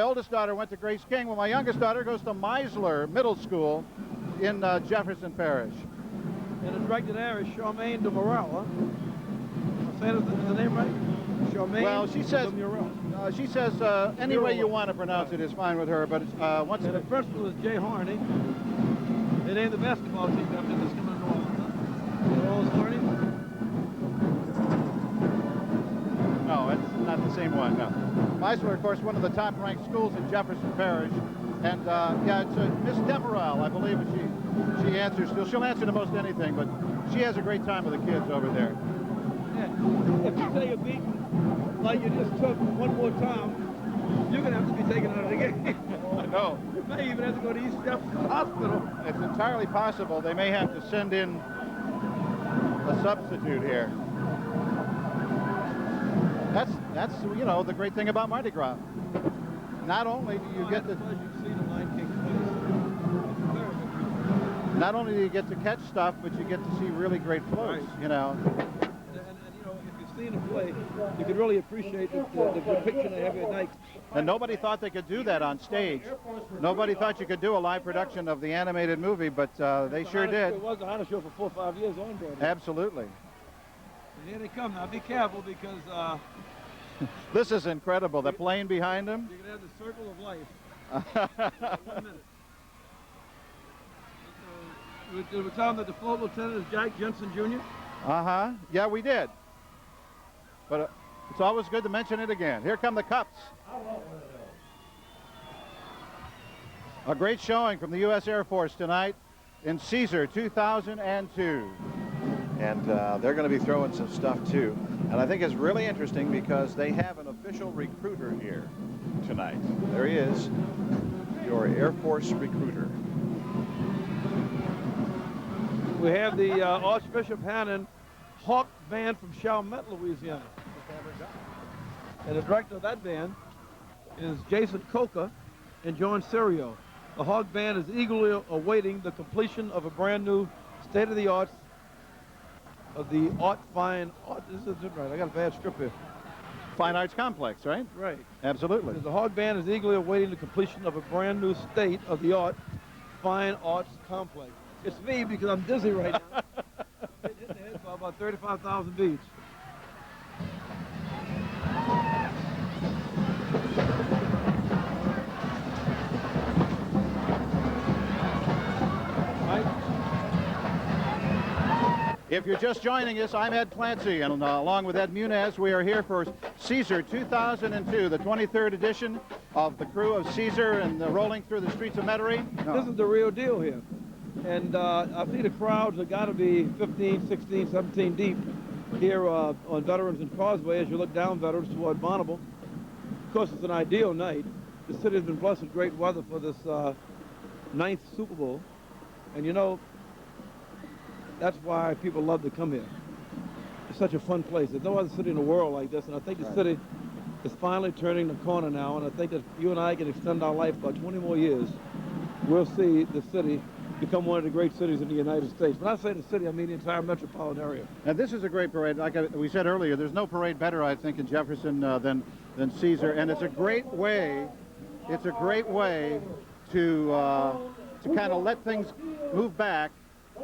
oldest daughter went to Grace King. Well, my youngest daughter goes to Meisler Middle School in Jefferson Parish. And the director there is Charmaine de Morel, huh? Am I saying the name right? Charmaine. Well, she says any way you want to pronounce it is fine with her, but once... And the principal is Jay Harney. They named the basketball team after this coming along. Rose Harney. No, it's not the same one, no. Meisler, of course, one of the top-ranked schools in Jefferson Parish. And, yeah, it's Miss Demerel, I believe she answers still. She'll answer to most anything, but she has a great time with the kids over there. Yeah. If you say a beat like you just took one more time, you're going to have to be taken out of the game. I know. You may even have to go to East Jefferson Hospital. It's entirely possible they may have to send in a substitute here. That's you know, the great thing about Mardi Gras. Not only do you get to catch stuff, but you get to see really great floats, you know. And you know, if you've seen them play, you can really appreciate the depiction they have at night. And nobody thought they could do that on stage. Nobody thought you could do a live production of the animated movie, but they sure did. It was the Honor Show for 4 or 5 years on Broadway. Absolutely. And here they come now. Be careful because this is incredible. The plane behind them. you can have the circle of life. 1 minute. Did we tell them that the float lieutenant is Jack Jensen Jr.? Uh-huh. Yeah, we did. But it's always good to mention it again. Here come the cups. A great showing from the U.S. Air Force tonight in Caesar 2002. And they're going to be throwing some stuff too. And I think it's really interesting because they have an official recruiter here tonight. There he is, your Air Force recruiter. We have the Archbishop Hannon Hawk Band from Chalmette, Louisiana. And the director of that band is Jason Coca and John Serio. The Hawk Band is eagerly awaiting the completion of a brand new state-of-the-art of the Fine Art. This isn't right. I got a bad script here. Fine Arts Complex, right? Right. Absolutely. The Hawk Band is eagerly awaiting the completion of a brand new state-of-the-art Fine Arts Complex. It's me because I'm dizzy right now. It hit the head by about 35,000 beats. If you're just joining us, I'm Ed Clancy, and along with Ed Muniz, we are here for Caesar 2002, the 23rd edition of the crew of Caesar and rolling through the streets of Metairie. This is the real deal here. And I see the crowds have got to be 15, 16, 17 deep here on Veterans and Causeway as you look down Veterans toward Bonneville. Of course, it's an ideal night. The city has been blessed with great weather for this 9th Super Bowl. And you know, that's why people love to come here. It's such a fun place. There's no other city in the world like this, and I think the city is finally turning the corner now, and I think that you and I can extend our life about 20 more years. We'll see the city become one of the great cities in the United States. When I say the city, I mean the entire metropolitan area. And this is a great parade. Like we said earlier, there's no parade better, I think, in Jefferson than Caesar, and it's a great way. It's a great way to kind of let things move back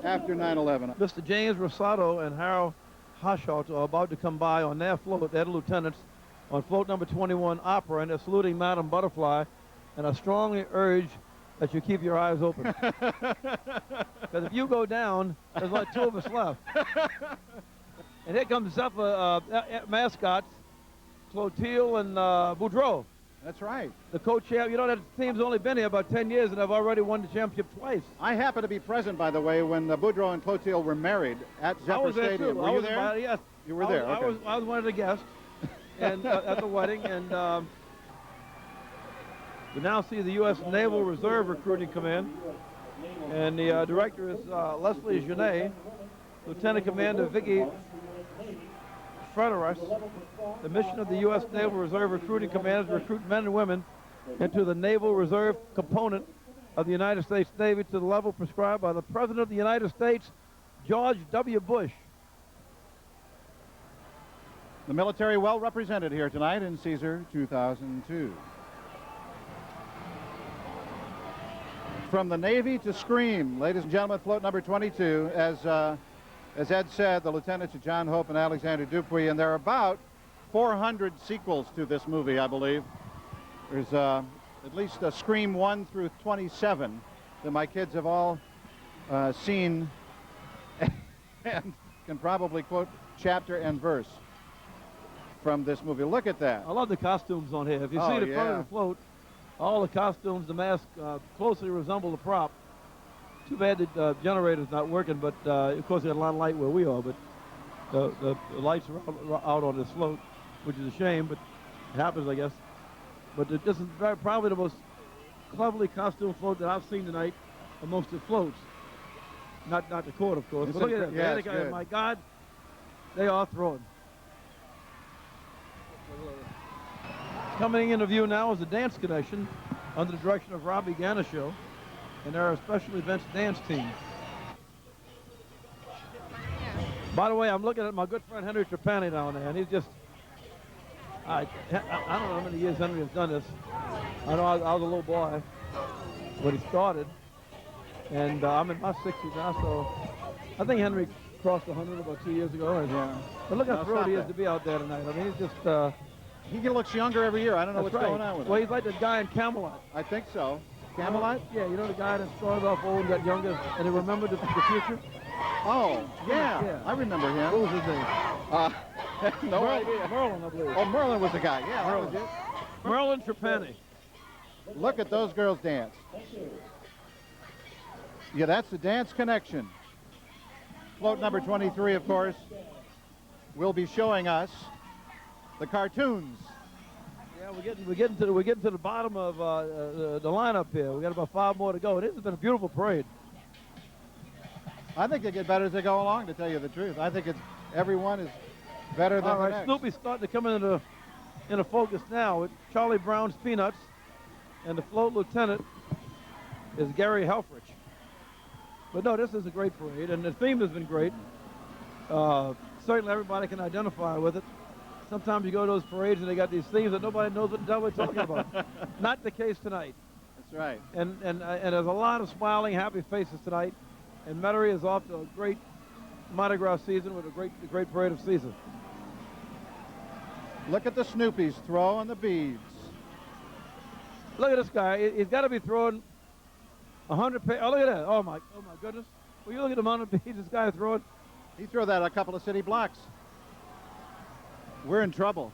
after 9/11. Mr. James Rosado and Harold Hoshaut are about to come by on their float. They're the lieutenants on float number 21 Opera, and they're saluting Madam Butterfly, and I strongly urge that you keep your eyes open. Because if you go down, there's like 2 of us left. And here comes the mascots, Clotilde and Boudreaux. That's right. The co-champ. You know, that team's only been here about 10 years, and I've already won the championship twice. I happened to be present, by the way, when Boudreaux and Clotilde were married at Zephyr Stadium. Were you there? Yes. You were there, okay. I was one of the guests and, at the wedding, and we now see the U.S. Naval Reserve Recruiting Command, and the director is Leslie Genet, Lieutenant Commander Vicky Frederis. The mission of the U.S. Naval Reserve Recruiting Command is to recruit men and women into the Naval Reserve component of the United States Navy to the level prescribed by the President of the United States, George W. Bush. The military well represented here tonight in Caesar 2002. From the Navy to Scream, ladies and gentlemen, float number 22. As Ed said, the lieutenants are John Hope and Alexander Dupuy, and there are about 400 sequels to this movie, I believe. There's at least a Scream 1 through 27 that my kids have all seen and can probably quote chapter and verse from this movie. Look at that. I love the costumes on here. If you see the front of the float, all the costumes, the masks closely resemble the prop. Too bad the generator's not working, but of course there's a lot of light where we are, but the lights are out on this float. which is a shame, but it happens, I guess. But this is probably the most cleverly costumed float that I've seen tonight amongst the floats. Not the court, of course. But look at that. Yeah, it's good. My God, they are throwing. Coming into view now is the Dance Connection under the direction of Robbie Ganeshow, and there are special events dance teams. By the way, I'm looking at my good friend Henry Trapani down there, and he's just, I don't know how many years Henry has done this. I know I was a little boy when he started, and I'm in my 60s now, so I think Henry crossed 100 about 2 years ago. Yeah. But look how thrilled he is to be out there tonight. I mean, he's just... he looks younger every year. I don't know what's right. going on with him. Well, he's like the guy in Camelot. I think so. Camelot? Yeah, you know the guy that started off old and got younger, and he remembered the future? Oh, yeah. I remember him. What was his name? No idea. Merlin, I believe. Oh, Merlin was the guy. Yeah, Merlin. that was it. Merlin Trapani. Look at those girls dance. Yeah, that's the Dance Connection. Float number 23, of course, will be showing us the cartoons. Yeah, we're getting to the bottom of the lineup here. We got about 5 more to go. This has been a beautiful parade. I think they get better as they go along, to tell you the truth. I think everyone is better than the next. Snoopy's starting to come into focus now with Charlie Brown's Peanuts, and the float lieutenant is Gary Helfrich. But no, this is a great parade, and the theme has been great. Certainly everybody can identify with it. Sometimes you go to those parades and they got these themes that nobody knows what the hell we're talking about. Not the case tonight. That's right. And there's a lot of smiling, happy faces tonight. And Metairie is off to a great Mardi Gras season with a great parade of season. Look at the Snoopies throwing the beads. Look at this guy. He's got to be throwing 100 pairs. Oh, look at that. Oh my goodness. Will you look at the amount of beads this guy is throwing? He threw that a couple of city blocks. We're in trouble.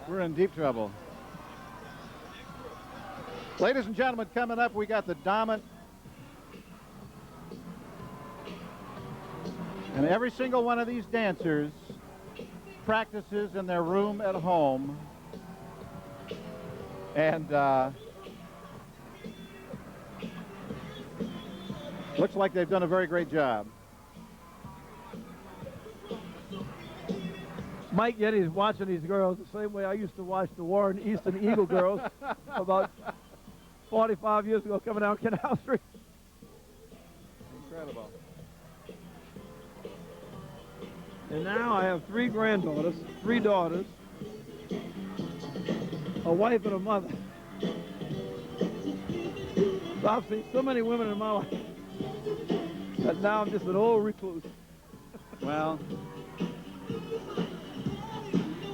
We're in deep trouble. Ladies and gentlemen, coming up, we got the Dominant. And every single one of these dancers practices in their room at home. And looks like they've done a very great job. Mike Yetty's watching these girls the same way I used to watch the Warren Eastern Eagle girls about 45 years ago coming down Canal Street. Incredible. And now I have 3 granddaughters, 3 daughters, a wife and a mother. So I've seen so many women in my life that now I'm just an old recluse. Well,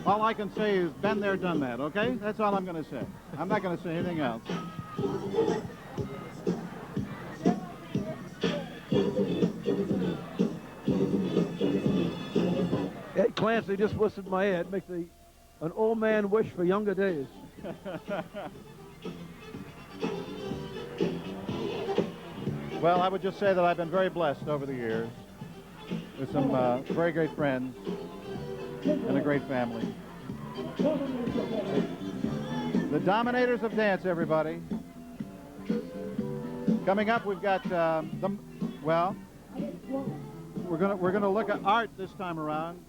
all I can say is been there, done that, okay? That's all I'm going to say. I'm not going to say anything else. Ed Clancy just whispered in my ear. It makes an old man wish for younger days. Well, I would just say that I've been very blessed over the years with some very great friends and a great family. The Dominators of Dance, everybody. Coming up, we've got we're gonna look at art this time around.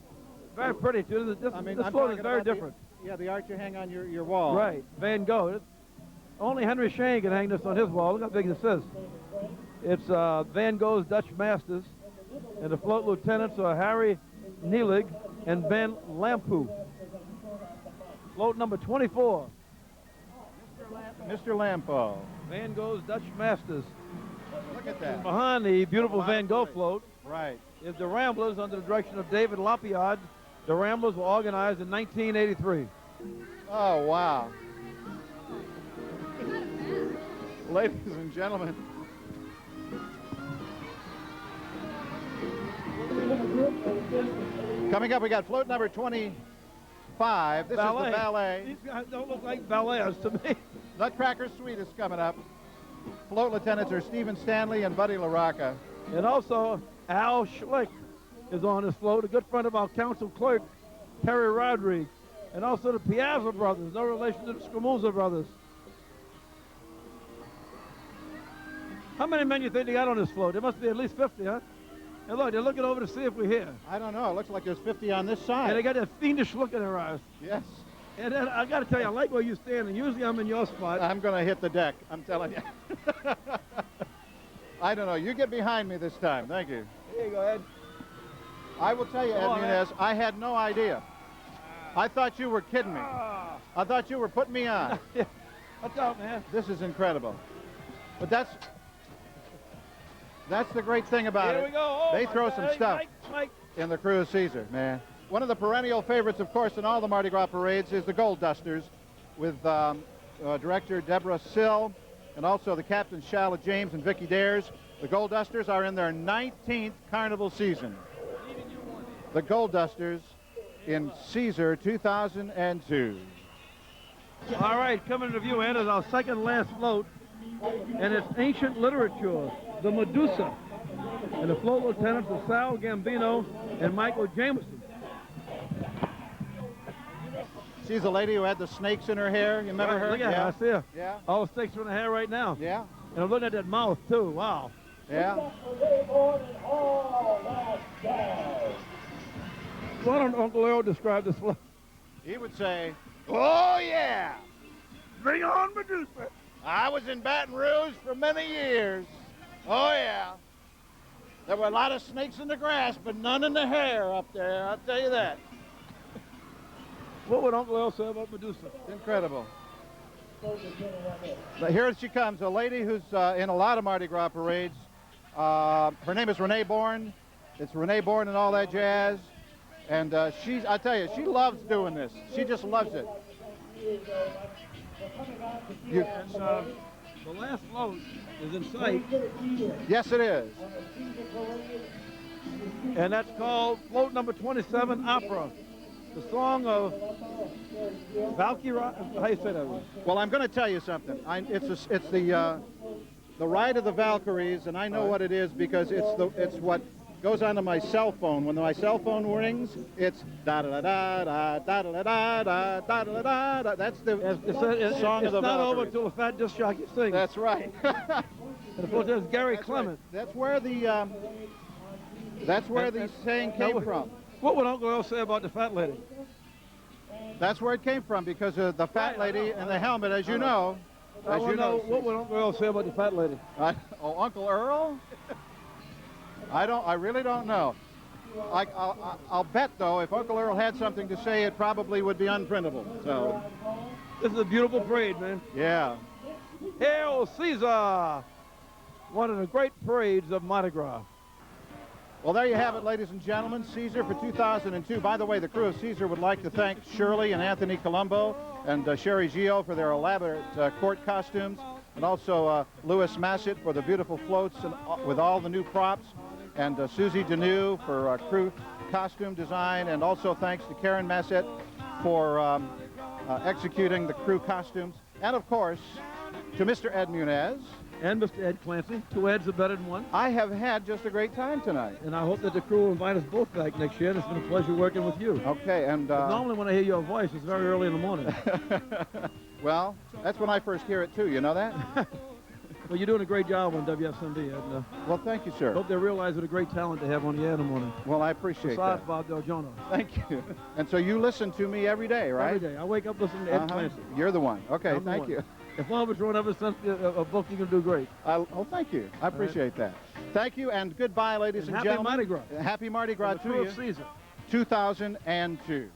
Very pretty too. This float is very different. The art you hang on your wall. Right, Van Gogh. Only Henry Shane can hang this on his wall. Look how big this is. It's Van Gogh's Dutch Masters, and the float lieutenants are Harry Neelig and Ben Lampu. Float number 24. Mr. Lampo. Van Gogh's Dutch Masters. Look at that. Behind the beautiful Van Gogh float Right. is the Ramblers under the direction of David Lapierre. The Ramblers were organized in 1983. Oh, wow. Ladies and gentlemen. Coming up, we got float number 25. This ballet. is the ballet. These guys don't look like ballets to me. Nutcracker Suite is coming up. Float lieutenants are Stephen Stanley and Buddy LaRocca. And also Al Schlick. is on this float, a good friend of our council clerk, Terry Rodriguez, and also the Piazza brothers, no relation to the Scamuzza brothers. How many men you think they got on this float? There must be at least 50, huh? And look, they're looking over to see if we're here. I don't know. It looks like there's 50 on this side. And they got that fiendish look in their eyes. Yes. And then I got to tell you, I like where you're standing. Usually I'm in your spot. I'm going to hit the deck, I'm telling you. I don't know. You get behind me this time. Thank you. Here you go, Ed. I will tell you, Ed Munez, I had no idea. I thought you were kidding me. I thought you were putting me on. Watch out, man. This is incredible. But that's the great thing about it. Here we go. Oh, they throw some stuff Mike. in the Krewe of Caesar, man. One of the perennial favorites, of course, in all the Mardi Gras parades is the Gold Dusters with director Deborah Sill and also the captains Shala James and Vicki Dares. The Gold Dusters are in their 19th carnival season. The Gold Dusters in Caesar 2002. All right, coming to view, Ed, is our second last float, and it's ancient literature, the Medusa, and the float lieutenants are Sal Gambino and Michael Jameson. She's a lady who had the snakes in her hair. You remember her? Look at her. I see her. Yeah. All the snakes are in her hair right now. Yeah. And I'm looking at that mouth, too. Wow. Yeah. Why don't Uncle Earl describe this float? He would say, "Oh, yeah. Bring on Medusa. I was in Baton Rouge for many years. Oh, yeah. There were a lot of snakes in the grass, but none in the hair up there, I'll tell you that." What would Uncle Earl say about Medusa? Incredible. But here she comes, a lady who's in a lot of Mardi Gras parades. Her name is Renee Bourne. It's Renee Bourne and all that jazz. And I tell you, she loves doing this. She just loves it. The last float is in sight. Yes, it is. And that's called float number 27, Opera. The song of Valkyrie. How you say that one? Well, I'm going to tell you something. It's the Ride of the Valkyries, and I know what it is because it's what goes onto my cell phone. When my cell phone rings, it's da da da da da da da da da da da da. That's the song of the Valkyries. It's not over till the fat disc jockey sings. That's right. And of course, there's Gary Clement. Right. That's where the saying came from. What would Uncle Earl say about the fat lady? That's where it came from because of the fat lady and the helmet, as you know. What would Uncle Earl say about the fat lady? Uncle Earl? I really don't know. I'll bet though, if Uncle Earl had something to say, it probably would be unprintable. So. This is a beautiful parade, man. Yeah. Hail Caesar! One of the great parades of Mardi Gras. Well, there you have it, ladies and gentlemen. Caesar for 2002. By the way, the Krewe of Caesar would like to thank Shirley and Anthony Colombo and Sherry Gio for their elaborate court costumes, and also Louis Massett for the beautiful floats and, with all the new props, and Susie Deneau for Krewe costume design, and also thanks to Karen Massett for executing the Krewe costumes, and of course to Mr. Ed Munez. And Mr. Ed Clancy. Two Eds are better than one. I have had just a great time tonight. And I hope that the crew will invite us both back next year. It's been a pleasure working with you. Okay, and... normally when I hear your voice, it's very early in the morning. Well, that's when I first hear it too, you know that? Well, you're doing a great job on WFMD. And, well, thank you, sir. Hope they realize what a great talent they have on the air in the morning. Well, I appreciate Besides that. Bob Del Jono. Thank you. And so you listen to me every day, right? Every day. I wake up listening to Ed Clancy. You're the one. Okay, thank you. If one of us won't ever send a book, you can do great. Oh, thank you. I appreciate that. Thank you, and goodbye, ladies and gentlemen. Happy Mardi Gras. Happy Mardi Gras to you. Caesar. 2002.